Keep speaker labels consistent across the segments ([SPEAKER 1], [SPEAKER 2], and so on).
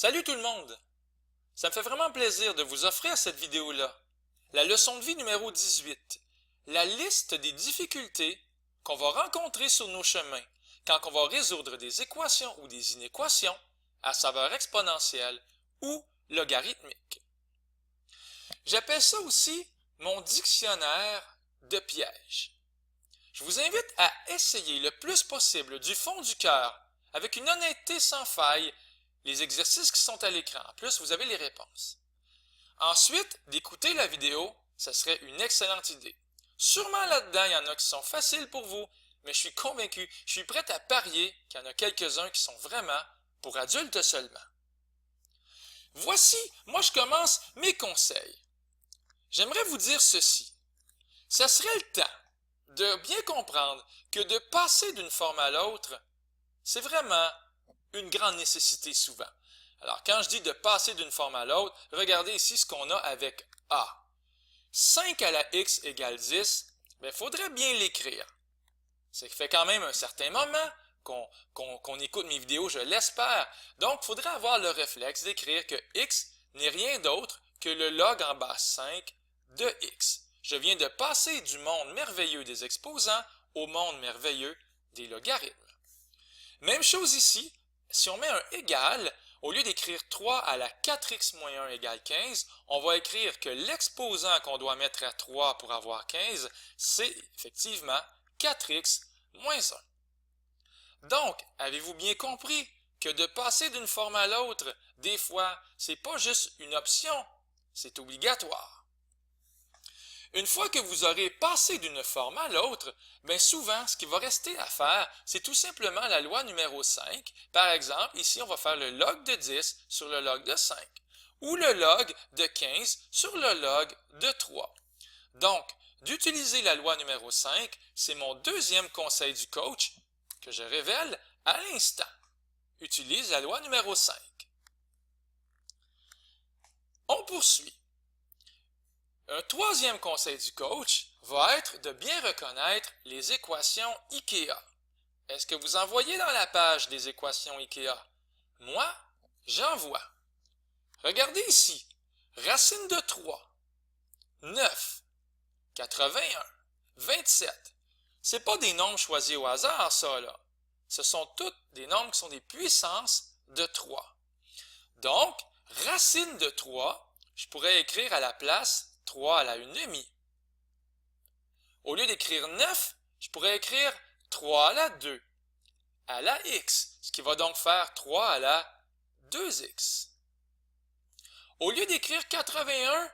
[SPEAKER 1] Salut tout le monde! Ça me fait vraiment plaisir de vous offrir cette vidéo-là. La leçon de vie numéro 18. La liste des difficultés qu'on va rencontrer sur nos chemins quand on va résoudre des équations ou des inéquations à saveur exponentielle ou logarithmique. J'appelle ça aussi mon dictionnaire de pièges. Je vous invite à essayer le plus possible du fond du cœur, avec une honnêteté sans faille, les exercices qui sont à l'écran. En plus, vous avez les réponses. Ensuite, d'écouter la vidéo, ça serait une excellente idée. Sûrement là-dedans, il y en a qui sont faciles pour vous, mais je suis convaincu, je suis prêt à parier qu'il y en a quelques-uns qui sont vraiment pour adultes seulement. Voici, moi je commence mes conseils. J'aimerais vous dire ceci. Ça serait le temps de bien comprendre que de passer d'une forme à l'autre, c'est vraiment une grande nécessité souvent. Alors, quand je dis de passer d'une forme à l'autre, regardez ici ce qu'on a avec A. 5 à la x égale 10, il faudrait bien l'écrire. Ça fait quand même un certain moment qu'on écoute mes vidéos, je l'espère. Donc, il faudrait avoir le réflexe d'écrire que x n'est rien d'autre que le log en base 5 de x. Je viens de passer du monde merveilleux des exposants au monde merveilleux des logarithmes. Même chose ici, si on met un égal, au lieu d'écrire 3 à la 4x moins 1 égale 15, on va écrire que l'exposant qu'on doit mettre à 3 pour avoir 15, c'est effectivement 4x moins 1. Donc, avez-vous bien compris que de passer d'une forme à l'autre, des fois, c'est pas juste une option, c'est obligatoire. Une fois que vous aurez passé d'une forme à l'autre, bien souvent, ce qui va rester à faire, c'est tout simplement la loi numéro 5. Par exemple, ici, on va faire le log de 10 sur le log de 5, ou le log de 15 sur le log de 3. Donc, d'utiliser la loi numéro 5, c'est mon deuxième conseil du coach que je révèle à l'instant. Utilise la loi numéro 5. On poursuit. Un troisième conseil du coach va être de bien reconnaître les équations IKEA. Est-ce que vous en voyez dans la page des équations IKEA? Moi, j'en vois. Regardez ici. Racine de 3, 9, 81, 27. Ce n'est pas des nombres choisis au hasard, ça, là. Ce sont toutes des nombres qui sont des puissances de 3. Donc, racine de 3, je pourrais écrire à la place 3 à la 1/2. Au lieu d'écrire 9, je pourrais écrire 3 à la 2 à la x, ce qui va donc faire 3 à la 2x. Au lieu d'écrire 81,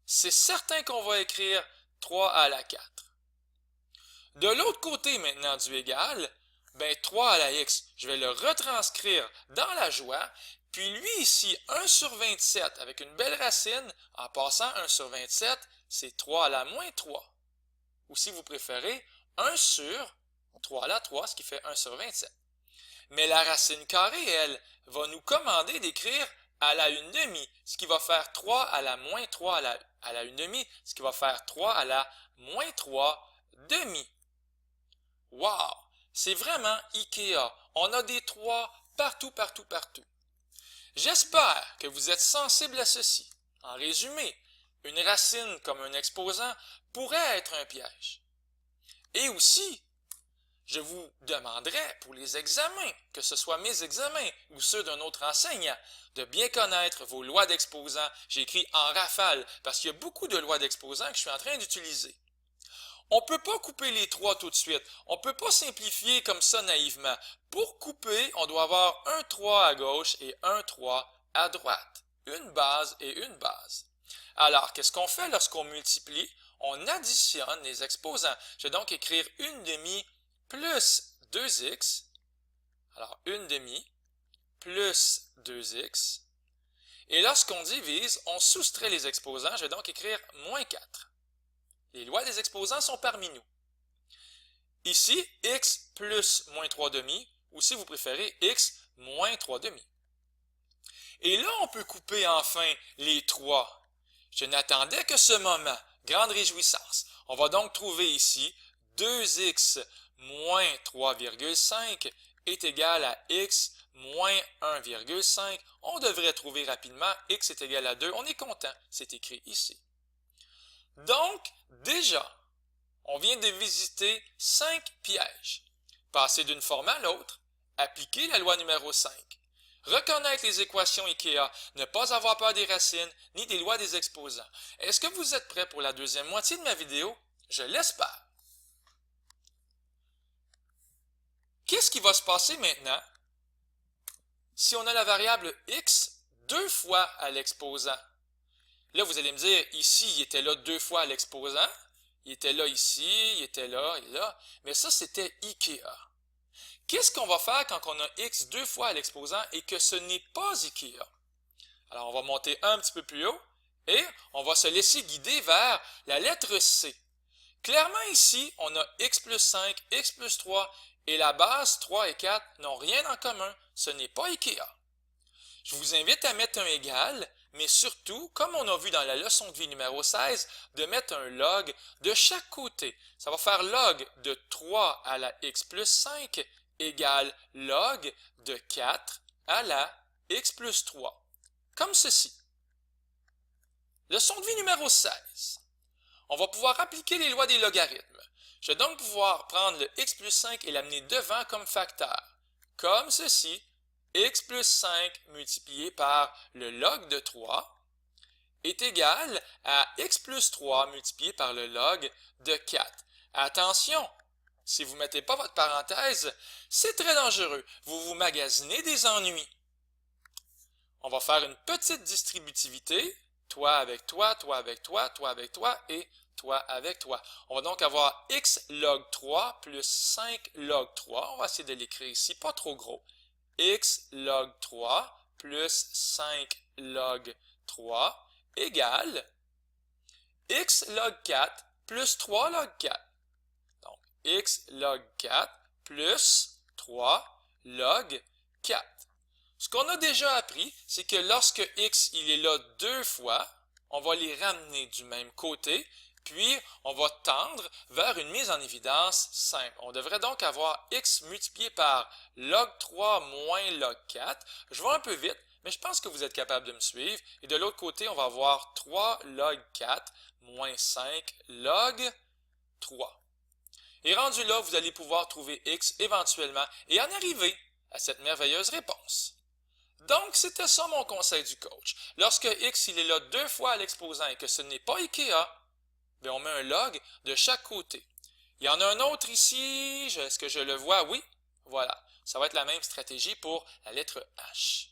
[SPEAKER 1] c'est certain qu'on va écrire 3 à la 4. De l'autre côté maintenant du égal, 3 à la x, je vais le retranscrire dans la joie, puis lui ici, 1 sur 27 avec une belle racine, en passant 1 sur 27, c'est 3 à la moins 3. Ou si vous préférez, 1 sur 3 à la 3, ce qui fait 1 sur 27. Mais la racine carrée, elle, va nous commander d'écrire à la 1/2, ce qui va faire 3 à la moins 3 à la 1/2, ce qui va faire 3 à la moins 3 demi. Wow! C'est vraiment IKEA. On a des 3 partout, partout, partout. J'espère que vous êtes sensibles à ceci. En résumé, une racine comme un exposant pourrait être un piège. Et aussi, je vous demanderai pour les examens, que ce soit mes examens ou ceux d'un autre enseignant, de bien connaître vos lois d'exposant. J'ai écrit en rafale parce qu'il y a beaucoup de lois d'exposant que je suis en train d'utiliser. On ne peut pas couper les 3 tout de suite. On ne peut pas simplifier comme ça naïvement. Pour couper, on doit avoir un 3 à gauche et un 3 à droite. Une base et une base. Alors, qu'est-ce qu'on fait lorsqu'on multiplie? On additionne les exposants. Je vais donc écrire 1/2 plus 2x. Alors, 1/2 plus 2x. Et lorsqu'on divise, on soustrait les exposants. Je vais donc écrire moins 4. Les lois des exposants sont parmi nous. Ici, x plus moins 3/2, ou si vous préférez, x moins 3/2. Et là, on peut couper enfin les 3. Je n'attendais que ce moment. Grande réjouissance. On va donc trouver ici 2x moins 3,5 est égal à x moins 1,5, on devrait trouver rapidement x est égal à 2. On est content, c'est écrit ici. Donc, déjà, on vient de visiter 5 pièges. Passer d'une forme à l'autre, appliquer la loi numéro 5, reconnaître les équations IKEA, ne pas avoir peur des racines, ni des lois des exposants. Est-ce que vous êtes prêts pour la deuxième moitié de ma vidéo? Je l'espère. Qu'est-ce qui va se passer maintenant si on a la variable x 2 fois à l'exposant? Là, vous allez me dire, ici, il était là 2 fois à l'exposant. Il était là ici, il était là et là. Mais ça, c'était IKEA. Qu'est-ce qu'on va faire quand on a x 2 fois à l'exposant et que ce n'est pas IKEA? Alors, on va monter un petit peu plus haut et on va se laisser guider vers la lettre C. Clairement, ici, on a x plus 5, x plus 3 et la base 3 et 4 n'ont rien en commun. Ce n'est pas IKEA. Je vous invite à mettre un égal, mais surtout, comme on a vu dans la leçon de vie numéro 16, de mettre un log de chaque côté. Ça va faire log de 3 à la x plus 5 égale log de 4 à la x plus 3. Comme ceci. Leçon de vie numéro 16. On va pouvoir appliquer les lois des logarithmes. Je vais donc pouvoir prendre le x plus 5 et l'amener devant comme facteur. Comme ceci. X plus 5 multiplié par le log de 3 est égal à x plus 3 multiplié par le log de 4. Attention, si vous ne mettez pas votre parenthèse, c'est très dangereux. Vous vous magasinez des ennuis. On va faire une petite distributivité. Toi avec toi, toi avec toi, toi avec toi et toi avec toi. On va donc avoir x log 3 plus 5 log 3. On va essayer de l'écrire ici, pas trop gros. X log 3 plus 5 log 3 égale x log 4 plus 3 log 4. Donc, x log 4 plus 3 log 4. Ce qu'on a déjà appris, c'est que lorsque x il est là 2 fois, on va les ramener du même côté, puis on va tendre vers une mise en évidence simple. On devrait donc avoir x multiplié par log 3 moins log 4. Je vais un peu vite, mais je pense que vous êtes capable de me suivre. Et de l'autre côté, on va avoir 3 log 4 moins 5 log 3. Et rendu là, vous allez pouvoir trouver x éventuellement et en arriver à cette merveilleuse réponse. Donc, c'était ça mon conseil du coach. Lorsque x il est là 2 fois à l'exposant et que ce n'est pas IKEA, bien, on met un log de chaque côté. Il y en a un autre ici, est-ce que je le vois? Oui, voilà. Ça va être la même stratégie pour la lettre H.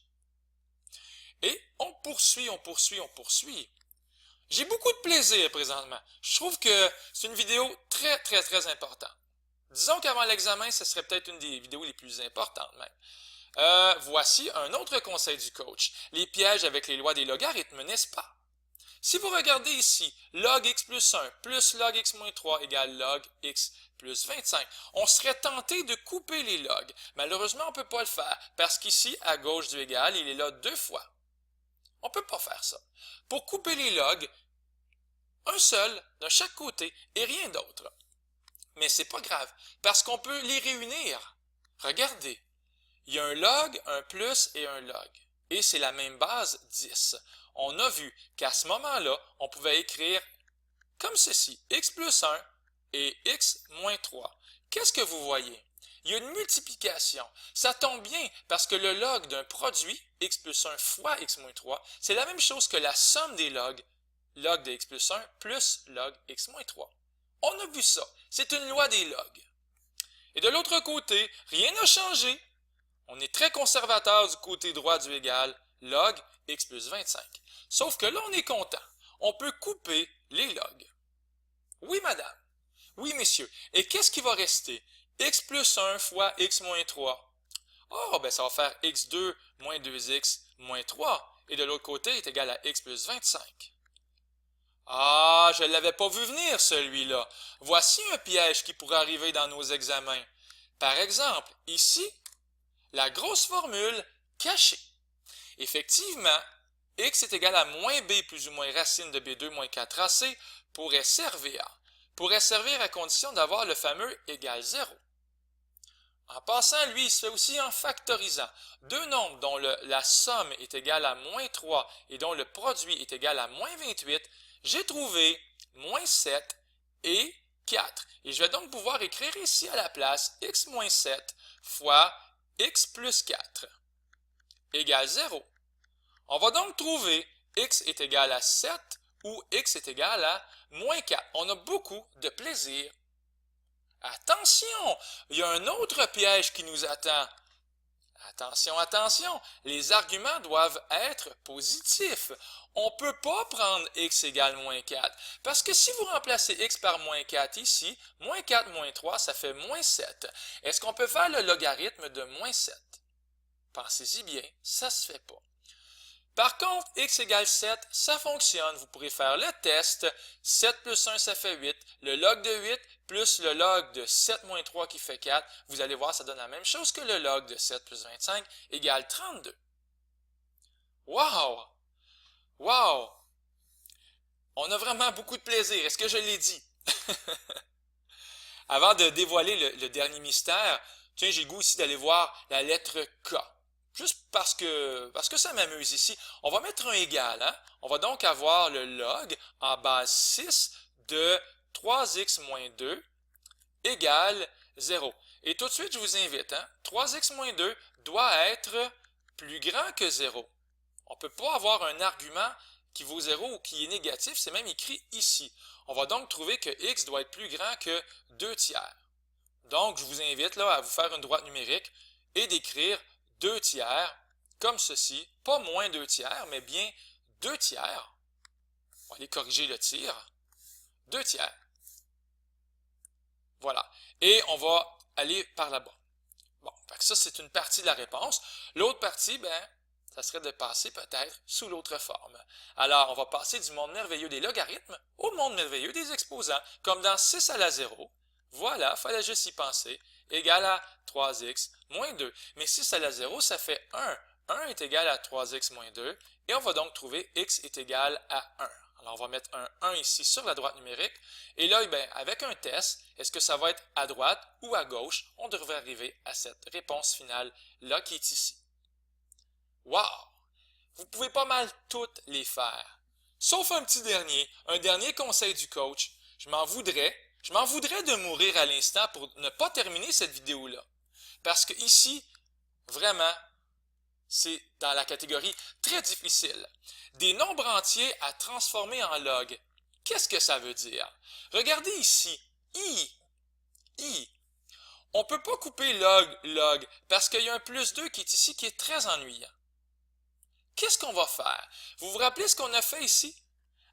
[SPEAKER 1] Et on poursuit, on poursuit, on poursuit. J'ai beaucoup de plaisir présentement. Je trouve que c'est une vidéo très, très, très importante. Disons qu'avant l'examen, ce serait peut-être une des vidéos les plus importantes même. Voici un autre conseil du coach. Les pièges avec les lois des logarithmes, n'est-ce pas? Si vous regardez ici, log x plus 1 plus log x moins 3 égale log x plus 25, on serait tenté de couper les logs. Malheureusement, on ne peut pas le faire parce qu'ici, à gauche du égal, il est là 2 fois. On ne peut pas faire ça. Pour couper les logs, un seul de chaque côté et rien d'autre. Mais c'est pas grave parce qu'on peut les réunir. Regardez, il y a un log, un plus et un log. Et c'est la même base, 10. On a vu qu'à ce moment-là, on pouvait écrire comme ceci, x plus 1 et x moins 3. Qu'est-ce que vous voyez? Il y a une multiplication. Ça tombe bien parce que le log d'un produit, x plus 1 fois x moins 3, c'est la même chose que la somme des logs, log de x plus 1 plus log x moins 3. On a vu ça. C'est une loi des logs. Et de l'autre côté, rien n'a changé. On est très conservateur du côté droit du égal, log x plus 25. Sauf que là, on est content. On peut couper les logs. Oui, madame. Oui, messieurs. Et qu'est-ce qui va rester? X plus 1 fois x moins 3. Oh, ben ça va faire x2 moins 2x moins 3. Et de l'autre côté est égal à x plus 25. Ah, je ne l'avais pas vu venir, celui-là. Voici un piège qui pourrait arriver dans nos examens. Par exemple, ici, la grosse formule cachée. Effectivement, x est égal à moins b plus ou moins racine de b2 moins 4ac pourrait servir. Pourrait servir à condition d'avoir le fameux égal 0. En passant, lui, il se fait aussi en factorisant. Deux nombres dont la somme est égale à moins 3 et dont le produit est égal à moins 28, j'ai trouvé moins 7 et 4. Et je vais donc pouvoir écrire ici à la place x moins 7 fois x plus 4 égale 0. On va donc trouver x est égal à 7 ou x est égal à moins 4. On a beaucoup de plaisir. Attention, il y a un autre piège qui nous attend. Attention, attention, les arguments doivent être positifs. On ne peut pas prendre x égale moins 4, parce que si vous remplacez x par moins 4 ici, moins 4 moins 3, ça fait moins 7. Est-ce qu'on peut faire le logarithme de moins 7? Pensez-y bien, ça ne se fait pas. Par contre, x égale 7, ça fonctionne. Vous pourrez faire le test. 7 plus 1, ça fait 8. Le log de 8 plus le log de 7 moins 3 qui fait 4. Vous allez voir, ça donne la même chose que le log de 7 plus 25 égale 32. Wow! Wow! On a vraiment beaucoup de plaisir. Est-ce que je l'ai dit? Avant de dévoiler le dernier mystère, tiens, j'ai le goût ici d'aller voir la lettre K. Juste parce que ça m'amuse ici. On va mettre un égal. Hein? On va donc avoir le log en base 6 de 3x moins 2 égale 0. Et tout de suite, je vous invite. Hein? 3x moins 2 doit être plus grand que 0. On ne peut pas avoir un argument qui vaut 0 ou qui est négatif. C'est même écrit ici. On va donc trouver que x doit être plus grand que 2 tiers. Donc, je vous invite là, à vous faire une droite numérique et d'écrire 2 tiers, comme ceci, pas moins 2 tiers, mais bien 2 tiers. On va aller corriger le tir. 2 tiers. Voilà. Et on va aller par là-bas. Bon, ça, c'est une partie de la réponse. L'autre partie, ça serait de passer peut-être sous l'autre forme. Alors, on va passer du monde merveilleux des logarithmes au monde merveilleux des exposants, comme dans 6 à la 0. Voilà, il fallait juste y penser. Égal à 3x moins 2. Mais 6 à la 0, ça fait 1. 1 est égal à 3x moins 2. Et on va donc trouver x est égal à 1. Alors, on va mettre un 1 ici sur la droite numérique. Et là, avec un test, est-ce que ça va être à droite ou à gauche? On devrait arriver à cette réponse finale-là qui est ici. Wow! Vous pouvez pas mal toutes les faire. Sauf un dernier conseil du coach. Je m'en voudrais de mourir à l'instant pour ne pas terminer cette vidéo-là. Parce que ici, vraiment, c'est dans la catégorie très difficile. Des nombres entiers à transformer en log. Qu'est-ce que ça veut dire? Regardez ici. I. On ne peut pas couper log, parce qu'il y a un plus 2 qui est ici, qui est très ennuyant. Qu'est-ce qu'on va faire? Vous vous rappelez ce qu'on a fait ici?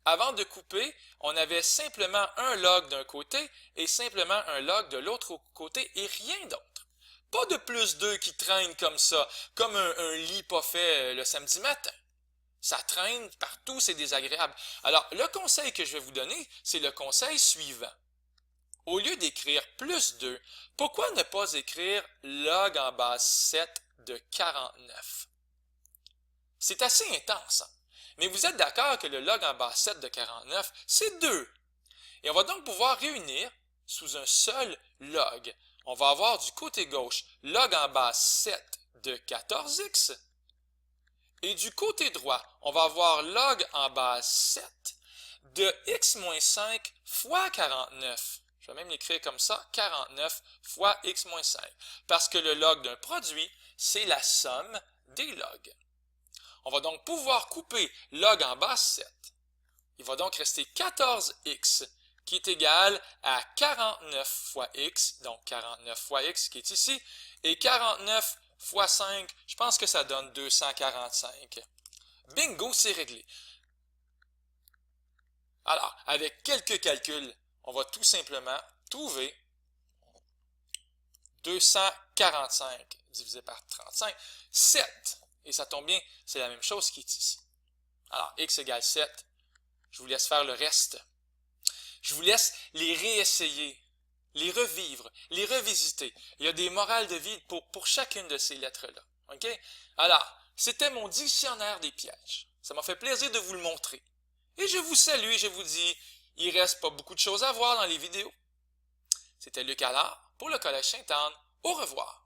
[SPEAKER 1] Avant de couper, on avait simplement un log d'un côté et simplement un log de l'autre côté et rien d'autre. Pas de plus 2 qui traîne comme ça, comme un lit pas fait le samedi matin. Ça traîne partout, c'est désagréable. Alors, le conseil que je vais vous donner, c'est le conseil suivant. Au lieu d'écrire plus 2, pourquoi ne pas écrire log en base 7 de 49? C'est assez intense, hein? Mais vous êtes d'accord que le log en base 7 de 49, c'est 2. Et on va donc pouvoir réunir sous un seul log. On va avoir du côté gauche log en base 7 de 14x. Et du côté droit, on va avoir log en base 7 de x moins 5 fois 49. Je vais même l'écrire comme ça, 49 fois x moins 5. Parce que le log d'un produit, c'est la somme des logs. On va donc pouvoir couper log en base 7. Il va donc rester 14x qui est égal à 49 fois x, donc 49 fois x qui est ici, et 49 fois 5, je pense que ça donne 245. Bingo, c'est réglé. Alors, avec quelques calculs, on va tout simplement trouver 245 divisé par 35, 7. Et ça tombe bien, c'est la même chose qui est ici. Alors, x égale 7. Je vous laisse faire le reste. Je vous laisse les réessayer, les revivre, les revisiter. Il y a des morales de vie pour chacune de ces lettres-là. OK? Alors, c'était mon dictionnaire des pièges. Ça m'a fait plaisir de vous le montrer. Et je vous salue et je vous dis, il reste pas beaucoup de choses à voir dans les vidéos. C'était Luc Allard pour le Collège Sainte-Anne. Au revoir.